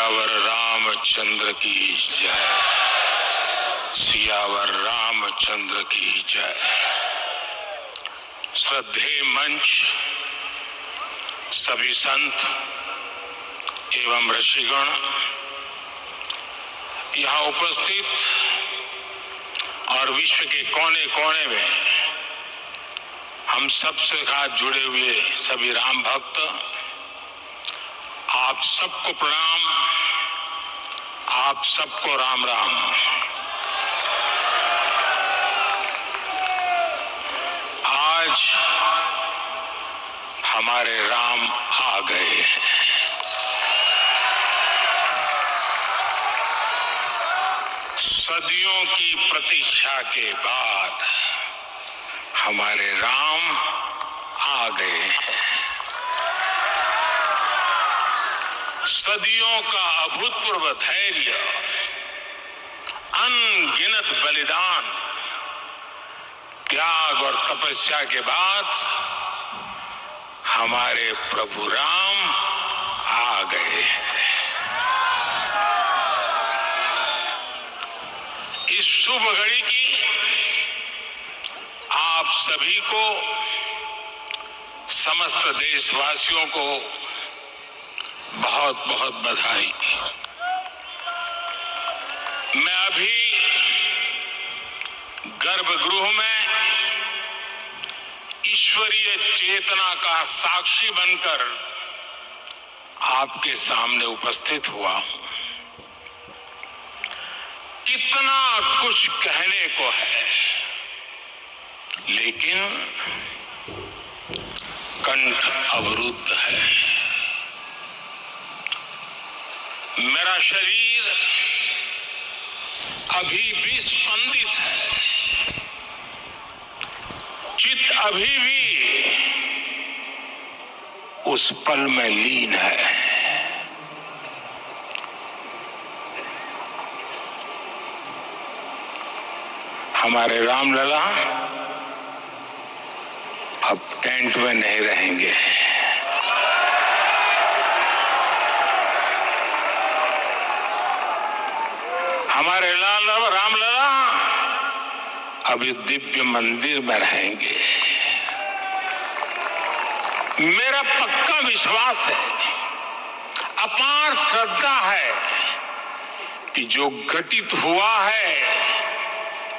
सियावर रामचंद्र की जय। सियावर रामचंद्र की जय। श्रद्धेय मंच, सभी संत एवं ऋषिगण, यहाँ उपस्थित और विश्व के कोने कोने में हम सबसे साथ जुड़े हुए सभी राम भक्त, आप सबको प्रणाम, आप सबको राम राम। आज हमारे राम आ गए हैं। सदियों की प्रतीक्षा के बाद हमारे राम आ गए हैं। सदियों का अभूतपूर्व धैर्य, अनगिनत बलिदान, त्याग और तपस्या के बाद हमारे प्रभु राम आ गए हैं। इस शुभ घड़ी की आप सभी को, समस्त देशवासियों को बहुत बहुत बधाई। मैं अभी गर्भगृह में ईश्वरीय चेतना का साक्षी बनकर आपके सामने उपस्थित हुआ हूं। कितना कुछ कहने को है, लेकिन कंठ अवरुद्ध है। मेरा शरीर अभी भी स्पंदित है, चित्त अभी भी उस पल में लीन है। हमारे रामलला अब टेंट में नहीं रहेंगे। हमारे रामलला अब इस दिव्य मंदिर में रहेंगे। मेरा पक्का विश्वास है, अपार श्रद्धा है कि जो घटित हुआ है,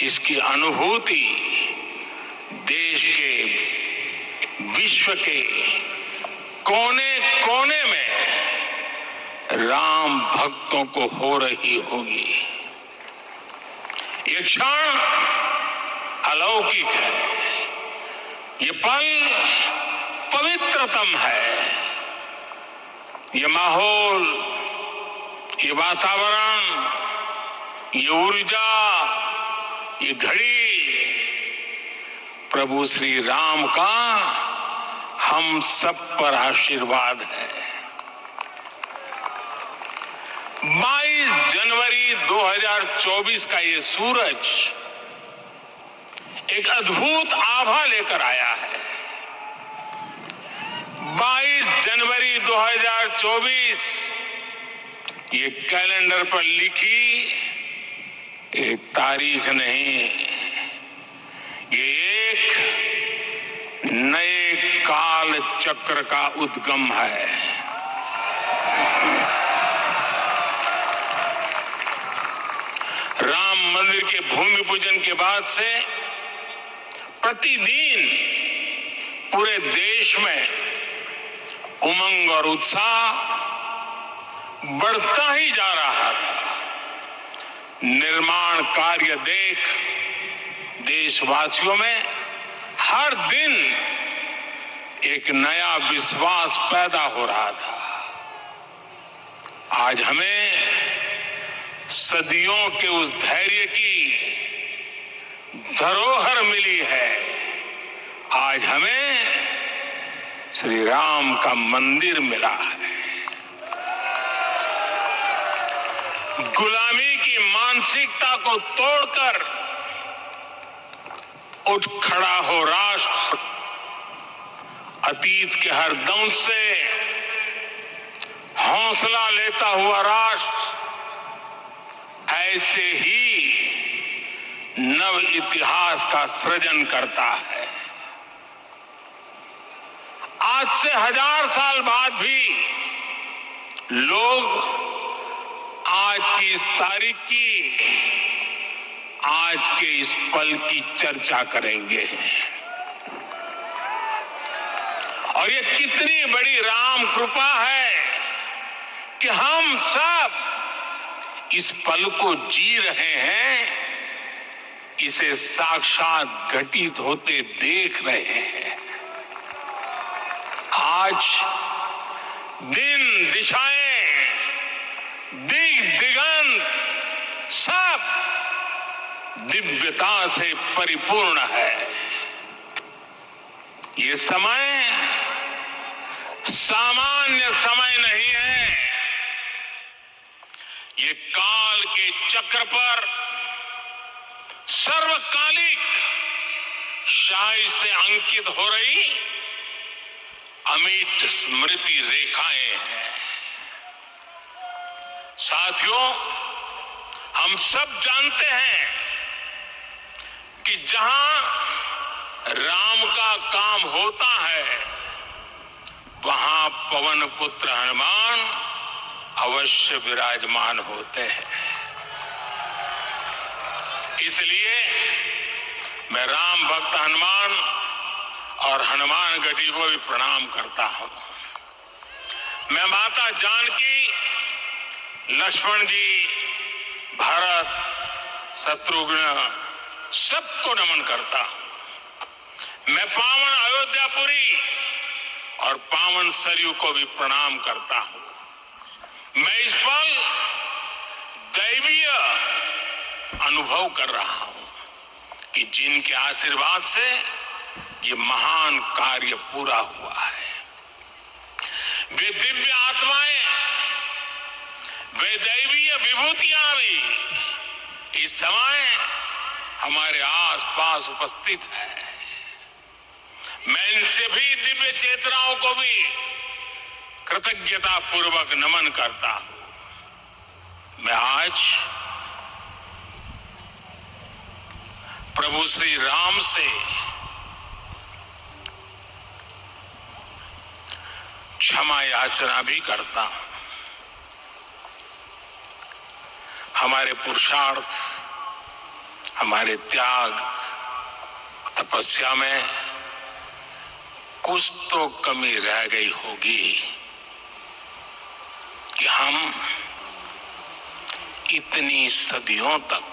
इसकी अनुभूति देश के, विश्व के कोने कोने में राम भक्तों को हो रही होगी। ये क्षण अलौकिक है, ये पल पवित्रतम है। ये माहौल, ये वातावरण, ये ऊर्जा, ये घड़ी प्रभु श्री राम का हम सब पर आशीर्वाद है। 22 जनवरी 2024 का ये सूरज एक अद्भुत आभा लेकर आया है। 22 जनवरी 2024 ये कैलेंडर पर लिखी एक तारीख नहीं, ये एक नए काल चक्र का उद्गम है। राम मंदिर के भूमि पूजन के बाद से प्रतिदिन पूरे देश में उमंग और उत्साह बढ़ता ही जा रहा था। निर्माण कार्य देख देशवासियों में हर दिन एक नया विश्वास पैदा हो रहा था। आज हमें सदियों के उस धैर्य की धरोहर मिली है। आज हमें श्री राम का मंदिर मिला है। गुलामी की मानसिकता को तोड़कर उठ खड़ा हो राष्ट्र। अतीत के हर दंश से हौसला लेता हुआ राष्ट्र ऐसे ही नव इतिहास का सृजन करता है। आज से 1000 साल बाद भी लोग आज की इस तारीख की, आज के इस पल की चर्चा करेंगे। और ये कितनी बड़ी राम कृपा है कि हम सब इस पल को जी रहे हैं, इसे साक्षात घटित होते देख रहे हैं। आज दिन, दिशाएं, दिगंत सब दिव्यता से परिपूर्ण है। ये समय सामान्य समय नहीं है। ये काल के चक्र पर सर्वकालिक शाही से अंकित हो रही अमिट स्मृति रेखाएं हैं। साथियों, हम सब जानते हैं कि जहां राम का काम होता है, वहां पवन पुत्र हनुमान अवश्य विराजमान होते हैं। इसलिए मैं राम भक्त हनुमान और हनुमान गढ़ी को भी प्रणाम करता हूं। मैं माता जानकी, लक्ष्मण जी, भरत, शत्रुघ्न सबको नमन करता हूं। मैं पावन अयोध्यापुरी और पावन सरयू को भी प्रणाम करता हूं। मैं इस पल दैवीय अनुभव कर रहा हूं कि जिनके आशीर्वाद से ये महान कार्य पूरा हुआ है। वे दिव्य आत्माएं, वे दैवीय विभूतियां भी इस समय हमारे आसपास उपस्थित है। मैं इनसे भी दिव्य चेतनाओं को भी कृतज्ञता पूर्वक नमन करता हूं। मैं आज प्रभु श्री राम से क्षमा याचना भी करता हूं। हमारे पुरुषार्थ, हमारे त्याग, तपस्या में कुछ तो कमी रह गई होगी कि हम इतनी सदियों तक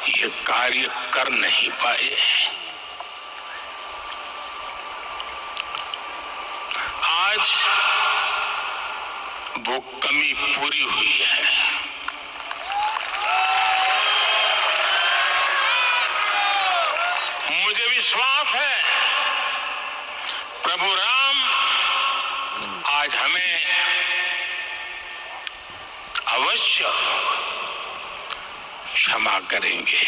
ये कार्य कर नहीं पाए। आज वो कमी पूरी हुई है। मुझे विश्वास है प्रभु राम आज हमें अवश्य क्षमा करेंगे।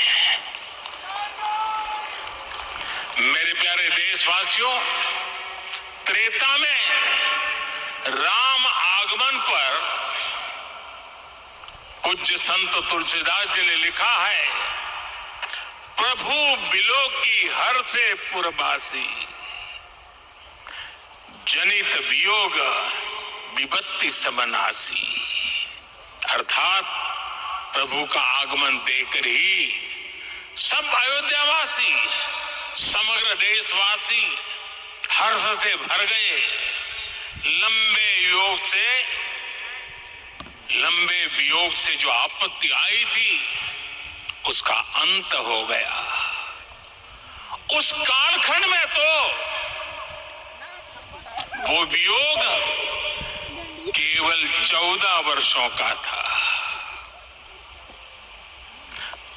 मेरे प्यारे देशवासियों, त्रेता में राम आगमन पर पूज्य संत तुलसीदास जी ने लिखा है, प्रभु बिलोकी हर से पुरबासी, जनित वियोग विपत्ति समनासी। अर्थात प्रभु का आगमन देकर ही सब अयोध्यावासी, समग्र देशवासी हर्ष से भर गए। लंबे वियोग से जो आपत्ति आई थी, उसका अंत हो गया। उस कालखंड में तो वो वियोग केवल 14 वर्षों का था,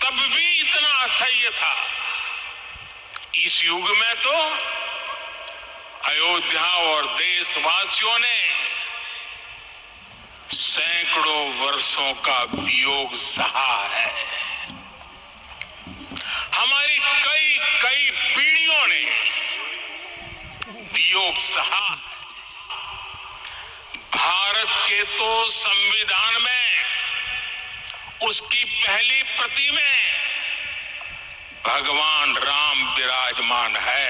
तब भी इतना असह्य था। इस युग में तो अयोध्या और देशवासियों ने सैकड़ों वर्षों का वियोग सहा है। हमारी कई पीढ़ियों ने वियोग सहा। के तो संविधान में उसकी पहली प्रति में भगवान राम विराजमान है।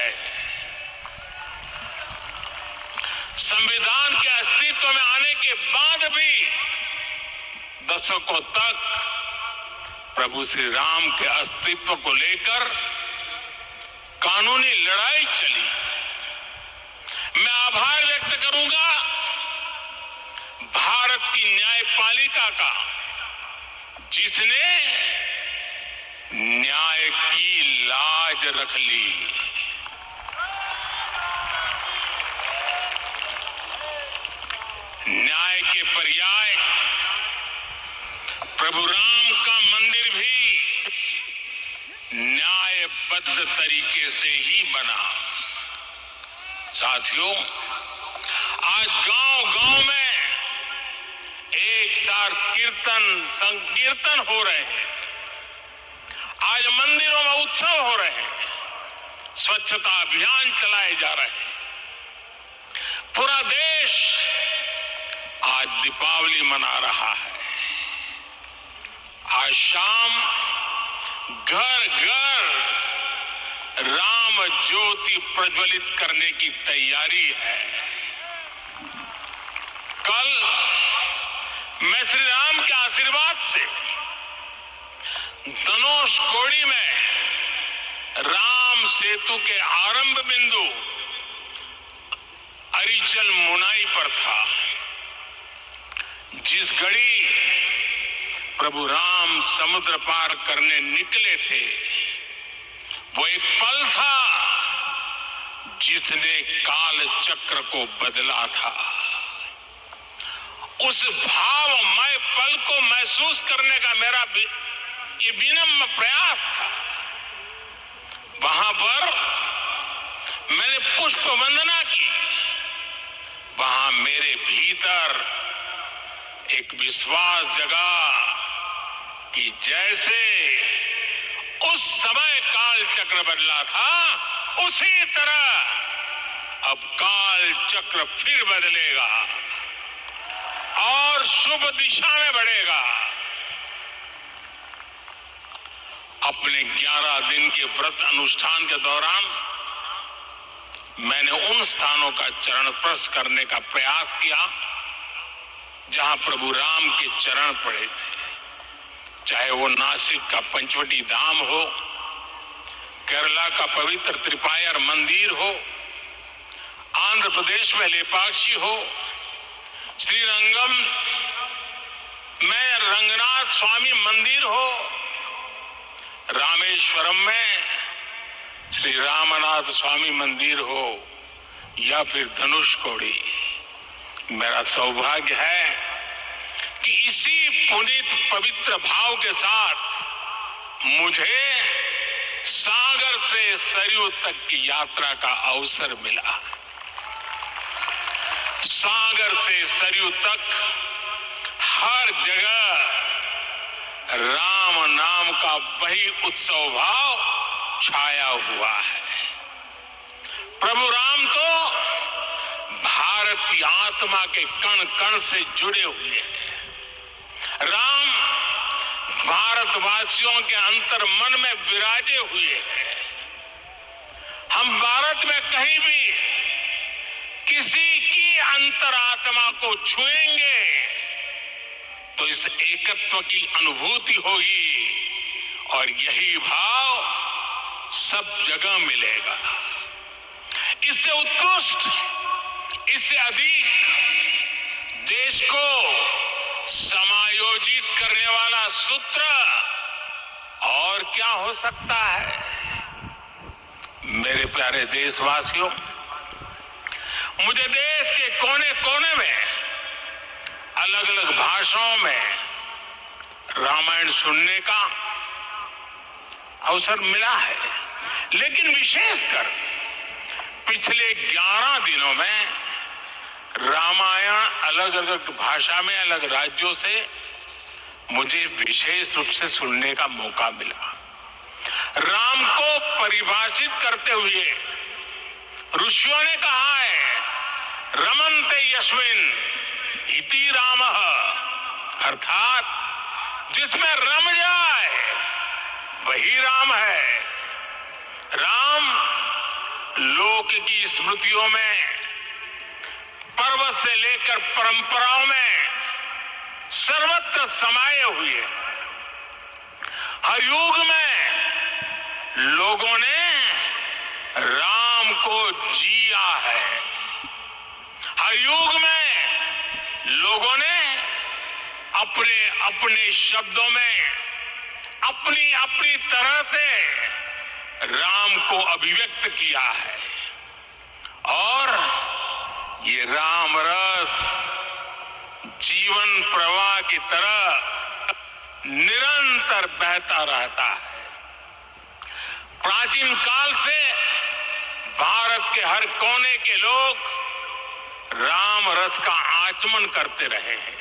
संविधान के अस्तित्व में आने के बाद भी दशकों तक प्रभु श्री राम के अस्तित्व को लेकर कानूनी लड़ाई चली। मैं आभार व्यक्त करूंगा भारत की न्यायपालिका का, जिसने न्याय की लाज रख ली। न्याय के पर्याय प्रभु राम का मंदिर भी न्यायबद्ध तरीके से ही बना। साथियों, आज गांव-गांव में एक साथ कीर्तन संकीर्तन हो रहे हैं। आज मंदिरों में उत्सव हो रहे हैं, स्वच्छता अभियान चलाए जा रहे हैं। पूरा देश आज दीपावली मना रहा है। आज शाम घर घर राम ज्योति प्रज्वलित करने की तैयारी है। कल मैं श्री राम के आशीर्वाद से धनुषकोडी में राम सेतु के आरंभ बिंदु अरिचल मुनाई पर था। जिस घड़ी प्रभु राम समुद्र पार करने निकले थे, वो एक पल था जिसने काल चक्र को बदला था। उस भावमय पल को महसूस करने का मेरा ये विनम्र प्रयास था। वहां पर मैंने पुष्प वंदना की। वहां मेरे भीतर एक विश्वास जगा कि जैसे उस समय काल चक्र बदला था, उसी तरह अब काल चक्र फिर बदलेगा और शुभ दिशा में बढ़ेगा। अपने 11 दिन के व्रत अनुष्ठान के दौरान मैंने उन स्थानों का चरण स्पर्श करने का प्रयास किया जहां प्रभु राम के चरण पड़े थे। चाहे वो नासिक का पंचवटी धाम हो, केरला का पवित्र त्रिपायर मंदिर हो, आंध्र प्रदेश में लेपाक्षी हो, श्रीरंगम में रंगनाथ स्वामी मंदिर हो, रामेश्वरम में श्री रामनाथ स्वामी मंदिर हो, या फिर धनुषकोडी। मेरा सौभाग्य है कि इसी पुनीत पवित्र भाव के साथ मुझे सागर से सरयू तक की यात्रा का अवसर मिला। सागर से सरयू तक हर जगह राम नाम का वही उत्सव भाव छाया हुआ है। प्रभु राम तो भारत की आत्मा के कण कण से जुड़े हुए हैं। राम भारतवासियों के अंतर मन में विराजे हुए हैं। हम भारत में कहीं भी किसी की अंतरात्मा को छुएंगे तो इस एकत्व की अनुभूति होगी और यही भाव सब जगह मिलेगा। इससे उत्कृष्ट, इससे अधिक देश को समायोजित करने वाला सूत्र और क्या हो सकता है। मेरे प्यारे देशवासियों, मुझे देश के कोने कोने में अलग अलग भाषाओं में रामायण सुनने का अवसर मिला है, लेकिन विशेषकर पिछले 11 दिनों में रामायण अलग अलग भाषा में अलग राज्यों से मुझे विशेष रूप से सुनने का मौका मिला। राम को परिभाषित करते हुए ऋषियों ने कहा है, रमन्ते यस्मिन् इति रामः, अर्थात जिसमें रम जाए वही राम है। राम लोक की स्मृतियों में, पर्व से लेकर परंपराओं में सर्वत्र समाये हुए। हर युग में लोगों ने राम को जिया है। हर युग में लोगों ने अपने अपने शब्दों में अपनी अपनी तरह से राम को अभिव्यक्त किया है। और ये राम रस जीवन प्रवाह की तरह निरंतर बहता रहता है। प्राचीन काल से भारत के हर कोने के लोग राम रस का आचमन करते रहे हैं।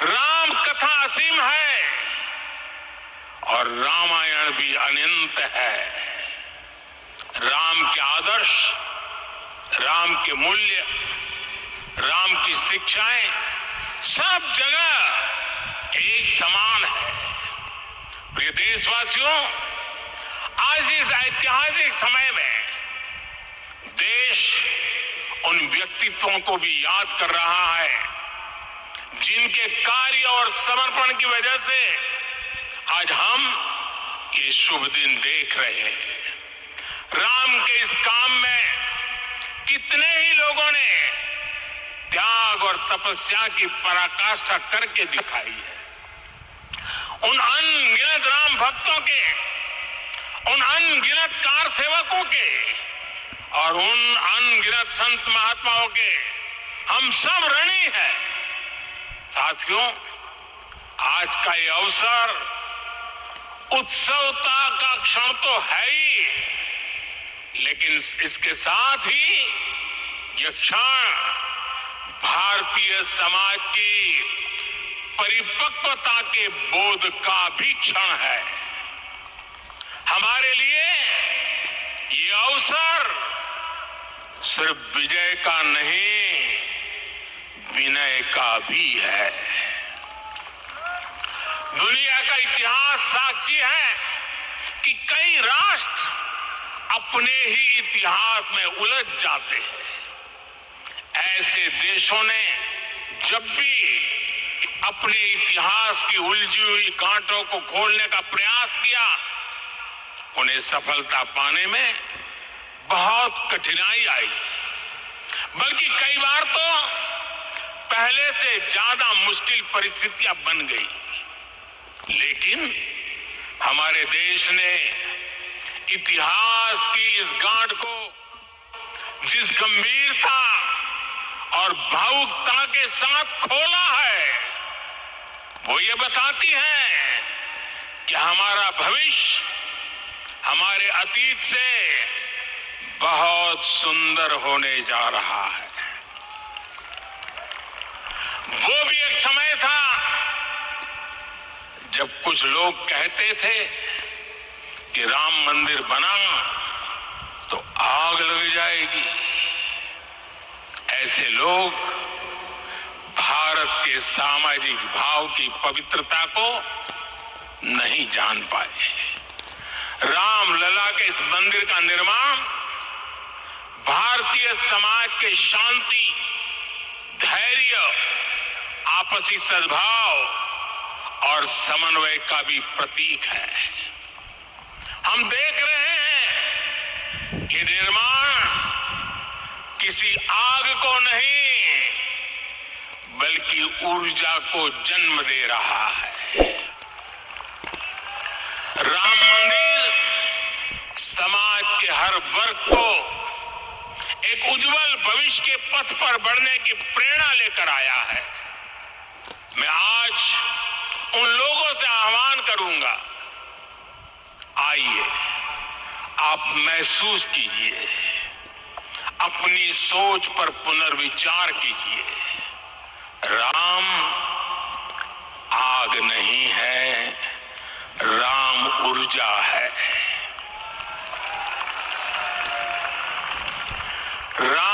राम कथा असीम है और रामायण भी अनंत है। राम के आदर्श, राम के मूल्य, राम की शिक्षाएं सब जगह एक समान है। प्रिय देशवासियों, आज इस ऐतिहासिक समय में देश उन व्यक्तित्वों को भी याद कर रहा है जिनके कार्य और समर्पण की वजह से आज हम ये शुभ दिन देख रहे हैं। राम के इस काम में कितने ही लोगों ने त्याग और तपस्या की पराकाष्ठा करके दिखाई है। उन अनगिनत राम भक्तों के, उन अनगिनत कार सेवकों के और उन अनगिनत संत महात्माओं के हम सब ऋणी हैं। साथियों, आज का ये अवसर उत्सवता का क्षण तो है ही, लेकिन इसके साथ ही यह क्षण भारतीय समाज की परिपक्वता के बोध का भी क्षण है। हमारे लिए ये अवसर सिर्फ विजय का नहीं, विनय का भी है। दुनिया का इतिहास साक्षी है कि कई राष्ट्र अपने ही इतिहास में उलझ जाते हैं। ऐसे देशों ने जब भी अपने इतिहास की उलझी हुई गांठों को खोलने का प्रयास किया, उन्हें सफलता पाने में बहुत कठिनाई आई। बल्कि कई बार तो पहले से ज्यादा मुश्किल परिस्थितियां बन गई। लेकिन हमारे देश ने इतिहास की इस गांठ को जिस गंभीरता और भावुकता के साथ खोला है, वो ये बताती है कि हमारा भविष्य हमारे अतीत से बहुत सुंदर होने जा रहा है। वो भी एक समय था जब कुछ लोग कहते थे कि राम मंदिर बना तो आग लग जाएगी। ऐसे लोग भारत के सामाजिक भाव की पवित्रता को नहीं जान पाए। रामलला के इस मंदिर का निर्माण भारतीय समाज के शांति, धैर्य, आपसी सद्भाव और समन्वय का भी प्रतीक है। हम देख रहे हैं ये निर्माण किसी आग को नहीं बल्कि ऊर्जा को जन्म दे रहा है। राम मंदिर समाज के हर वर्ग को एक उज्जवल भविष्य के पथ पर बढ़ने की प्रेरणा लेकर आया है। मैं आज उन लोगों से आह्वान करूंगा, आइए आप महसूस कीजिए, अपनी सोच पर पुनर्विचार कीजिए। राम आग नहीं है, राम ऊर्जा है। राम